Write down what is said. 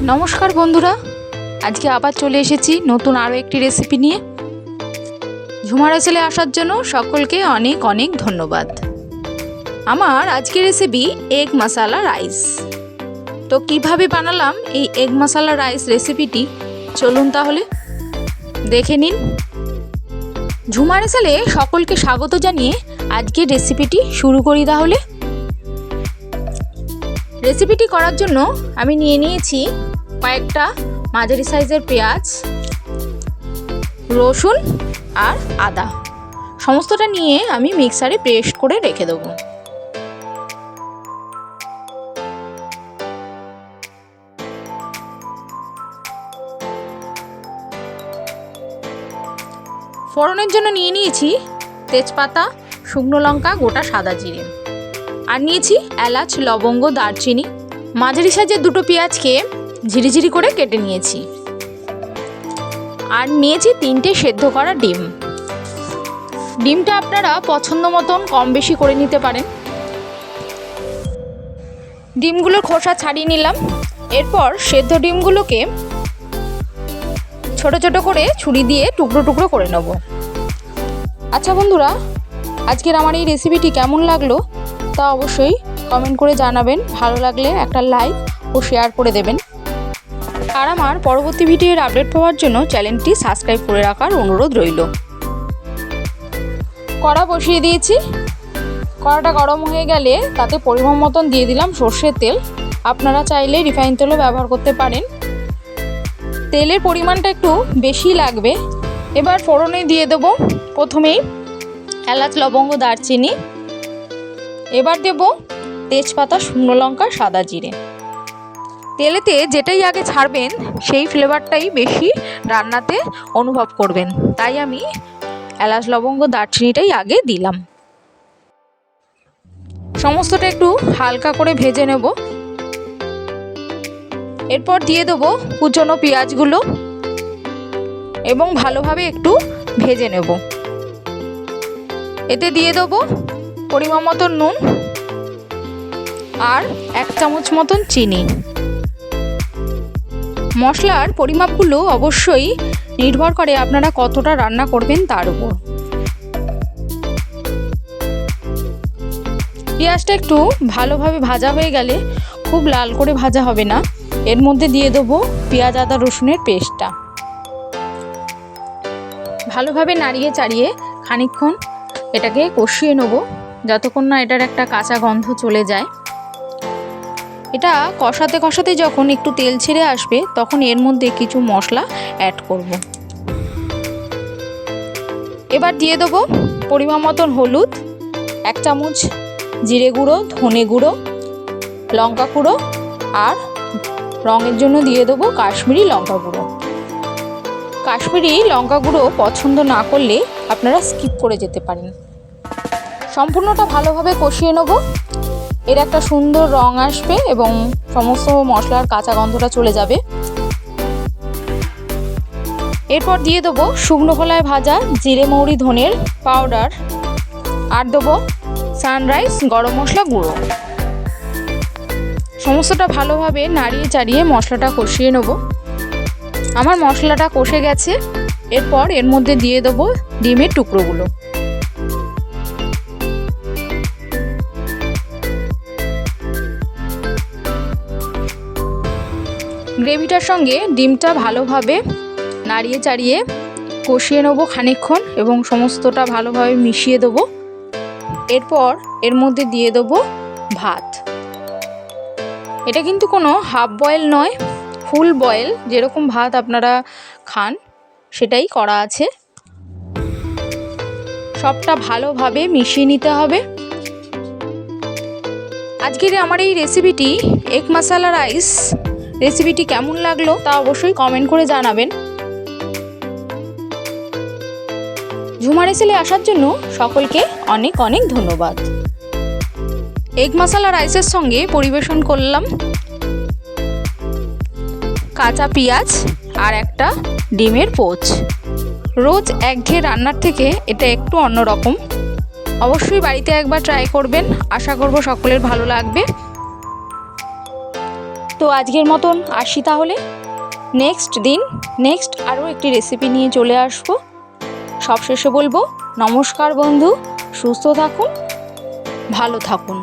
নমস্কার বন্ধুরা, আজকে আবার চলে এসেছি নতুন আরও একটি রেসিপি নিয়ে। ঝুমার চ্যানেলে আসার জন্য সকলকে অনেক অনেক ধন্যবাদ। আমার আজকের রেসিপি এগ মশলা রাইস। তো কিভাবে বানালাম এই এগ মশলা রাইস রেসিপিটি, চলুন তাহলে দেখে নিন। ঝুমার চ্যানেলে সকলকে স্বাগত জানিয়ে আজকের রেসিপিটি শুরু করি তাহলে। রেসিপিটি করার জন্য আমি নিয়ে নিয়েছি কয়েকটা মাঝারি সাইজের পেঁয়াজ, রসুন আর আদা। সমস্তটা নিয়ে আমি মিক্সারে পেস্ট করে রেখে দেবো। ফোড়নের জন্য নিয়ে নিয়েছি তেজপাতা, শুকনো লঙ্কা, গোটা সাদা জিরে, আর নিয়েছি এলাচ, লবঙ্গ, দারচিনি। মাঝারি সাইজের দুটো পেঁয়াজকে ঝিরিঝিরি করে কেটে নিয়েছি, আর নিয়েছি 3টে সেদ্ধ করা ডিম। ডিমটা আপনারা পছন্দ মতন কম বেশি করে নিতে পারেন। ডিমগুলোর খোসা ছাড়িয়ে নিলাম। এরপর সেদ্ধ ডিমগুলোকে ছোট ছোট করে ছুরি দিয়ে টুকরো টুকরো করে নেব। আচ্ছা বন্ধুরা, আজকের আমার এই রেসিপিটি কেমন লাগলো তা অবশ্যই কমেন্ট করে জানাবেন। ভালো লাগলে একটা লাইক ও শেয়ার করে দেবেন। আর আমার পরবর্তী ভিডিওর আপডেট পাওয়ার জন্য চ্যানেলটি সাবস্ক্রাইব করে রাখার অনুরোধ রইল। কড়া বসিয়ে দিয়েছি। কড়াটা গরম হয়ে গেলে তাতে পরিমাণ মতন দিয়ে দিলাম সর্ষের তেল। আপনারা চাইলে রিফাইন তেলও ব্যবহার করতে পারেন। তেলের পরিমাণটা একটু বেশি লাগবে। এবার ফোড়নে দিয়ে দেবো প্রথমেই এলাচ, লবঙ্গ, দারচিনি। এবার দেব তেজপাতা, শুকনো লঙ্কা, সাদা জিরে। তেলেতে যেটাই আগে ছাড়বেন সেই ফ্লেভারটাই বেশি রান্নাতে অনুভব করবেন, তাই আমি এলাচ, লবঙ্গ, দারচিনিটাই আগে দিলাম। সমস্তটা একটু হালকা করে ভেজে নেব। এরপর দিয়ে দেবো কুচনো পেঁয়াজগুলো এবং ভালোভাবে একটু ভেজে নেব। এতে দিয়ে দেবো পরিমাণ মতন নুন আর 1 চামচ মতন চিনি। মশলার পরিমাপগুলো অবশ্যই নির্ভর করে আপনারা কতটা রান্না করবেন তার উপর। পেঁয়াজটা একটু ভালোভাবে ভাজা হয়ে গেলে, খুব লাল করে ভাজা হবে না, এর মধ্যে দিয়ে দেবো পেঁয়াজ, আদা, রসুনের পেস্টটা। ভালোভাবে নাড়িয়ে চাড়িয়ে খানিকক্ষণ এটাকে কষিয়ে নেব, যতক্ষণ না এটার একটা কাঁচা গন্ধ চলে যায়। এটা কষাতে কষাতে যখন একটু তেল ছেড়ে আসবে তখন এর মধ্যে কিছু মশলা অ্যাড করব। এবার দিয়ে দেবো পরিমাণ মতন হলুদ, 1 চামচ জিরে গুঁড়ো, ধনে গুঁড়ো, লঙ্কা গুঁড়ো, আর রঙের জন্য দিয়ে দেবো কাশ্মীরি লঙ্কা গুঁড়ো। কাশ্মীরি লঙ্কা গুঁড়ো পছন্দ না করলে আপনারা স্কিপ করে যেতে পারেন। সম্পূর্ণটা ভালোভাবে কষিয়ে নেব। এর একটা সুন্দর রং আসবে এবং সমস্ত মশলার কাঁচা গন্ধটা চলে যাবে। এরপর দিয়ে দেবো শুকনো খোলায় ভাজা জিরে, মৌরি, ধনের পাউডার, আর দেবো সানরাইজ গরম মশলা গুঁড়ো। সমস্তটা ভালোভাবে নাড়িয়ে চাড়িয়ে মশলাটা কষিয়ে নেব। আমার মশলাটা কষে গেছে। এরপর এর মধ্যে দিয়ে দেবো ডিমের টুকরোগুলো। গ্রেভিটার সঙ্গে ডিমটা ভালোভাবে নাড়িয়ে চাড়িয়ে কষিয়ে নেবো খানিকক্ষণ এবং সমস্তটা ভালোভাবে মিশিয়ে দেবো। এরপর এর মধ্যে দিয়ে দেবো ভাত। এটা কিন্তু কোনো হাফ বয়েল নয়, ফুল বয়েল, যেরকম ভাত আপনারা খান সেটাই করা আছে। সবটা ভালোভাবে মিশিয়ে নিতে হবে। আজকের আমার এই রেসিপিটি এগ মশলা রাইস রেসিপিটি কেমন লাগলো তা অবশ্যই কমেন্ট করে জানাবেন। ঝুমার চ্যানেলে আসার জন্য সকলকে অনেক অনেক ধন্যবাদ। এগ মশলা রাইসের সঙ্গে পরিবেশন করলাম কাঁচা পেঁয়াজ আর একটা ডিমের পোচ। রোজ একঘেয়ে রান্নার থেকে এটা একটু অন্যরকম। অবশ্যই বাড়িতে একবার ট্রাই করবেন। আশা করব সকলের ভালো লাগবে। তো আজকের মতন আসি তাহলে, নেক্সট দিন নেক্সট আরও একটি রেসিপি নিয়ে চলে আসবো। সবশেষে বলবো নমস্কার বন্ধু, সুস্থ থাকুন, ভালো থাকুন।